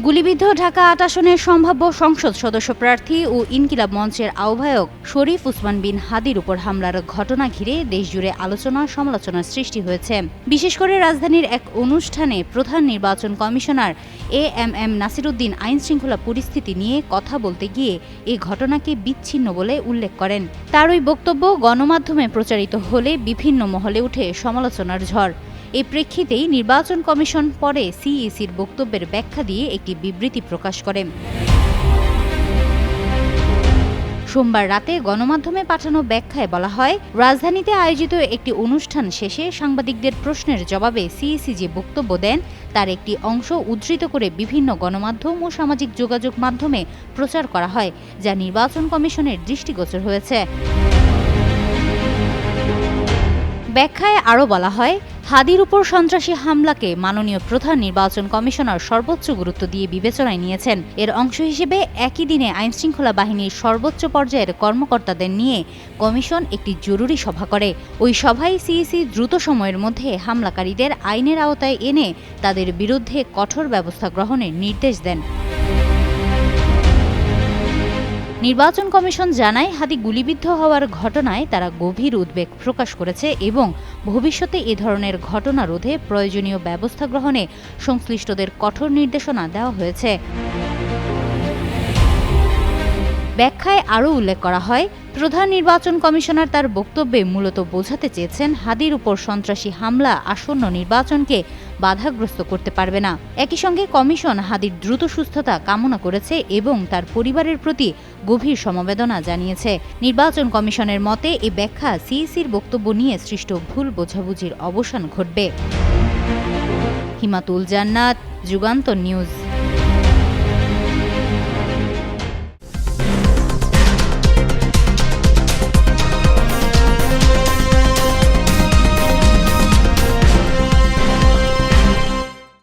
গুলিবিদ্ধ ঢাকা ৮ আসনের সম্ভাব্য সংসদ সদস্য প্রার্থী ও ইনকিলাব মঞ্চের আহ্বায়ক শরীফ ওসমান বিন হাদির উপর হামলার ঘটনা ঘিরে দেশজুড়ে আলোচনা সমালোচনার সৃষ্টি হয়েছে। বিশেষ করে রাজধানীর এক অনুষ্ঠানে প্রধান নির্বাচন কমিশনার এএমএম নাসিরউদ্দিন আইনশৃঙ্খলা পরিস্থিতি নিয়ে কথা বলতে গিয়ে এই ঘটনাকে বিচ্ছিন্ন বলে উল্লেখ করেন। তার ওই বক্তব্য গণমাধ্যমে প্রচারিত হলে বিভিন্ন মহলে উঠে সমালোচনার ঝড়। এই প্রেক্ষিতেই নির্বাচন কমিশন পরে সিইসির বক্তব্যের ব্যাখ্যা দিয়ে একটি বিবৃতি প্রকাশ করে। সোমবার রাতে গণমাধ্যমে পাঠানো ব্যাখ্যায় বলা হয়, রাজধানীতে আয়োজিত একটি অনুষ্ঠান শেষে সাংবাদিকদের প্রশ্নের জবাবে সিইসি যে বক্তব্য দেন তার একটি অংশ উদ্ধৃত করে বিভিন্ন গণমাধ্যম ও সামাজিক যোগাযোগ মাধ্যমে প্রচার করা হয়, যা নির্বাচন কমিশনের দৃষ্টিগোচর হয়েছে। ব্যাখ্যায় আরও বলা হয়, হাদির উপর সন্ত্রাসী হামলাকে মাননীয় প্রধান নির্বাচন কমিশনার সর্বোচ্চ গুরুত্ব দিয়ে বিবেচনায় নিয়েছেন। এর অংশ হিসেবে একই দিনে আইনশৃঙ্খলা বাহিনীর সর্বোচ্চ পর্যায়ের কর্মকর্তাদের নিয়ে কমিশন একটি জরুরি সভা করে। ওই সভায় সিইসি দ্রুত সময়ের মধ্যে হামলাকারীদের আইনের আওতায় এনে তাদের বিরুদ্ধে কঠোর ব্যবস্থা গ্রহণের নির্দেশ দেন। নির্বাচন কমিশন জানায়, হাদি গুলিবিদ্ধ হওয়ার ঘটনায় তারা গভীর উদ্বেগ প্রকাশ করেছে এবং ভবিষ্যতে এ ধরনের ঘটনা রোধে প্রয়োজনীয় ব্যবস্থা গ্রহণে সংশ্লিষ্টদের কঠোর নির্দেশনা দেওয়া হয়েছে। ব্যাখ্যায় আরও উল্লেখ করা হয়, প্রধান নির্বাচন কমিশনার তার বক্তব্যে মূলত বোঝাতে চেয়েছেন হাদির উপর সন্ত্রাসী হামলা আসন্ন নির্বাচনকে বাধাগ্রস্ত করতে পারবে না। একই সঙ্গে কমিশন হাদির দ্রুত সুস্থতা কামনা করেছে এবং তার পরিবারের প্রতি গভীর সমবেদনা জানিয়েছে। নির্বাচন কমিশনের মতে এই ব্যাখ্যা সিইসির বক্তব্য নিয়ে সৃষ্ট ভুল বোঝাবুঝির অবসান ঘটবে। হিমাতুল জান্নাত, যুগান্তর নিউজ।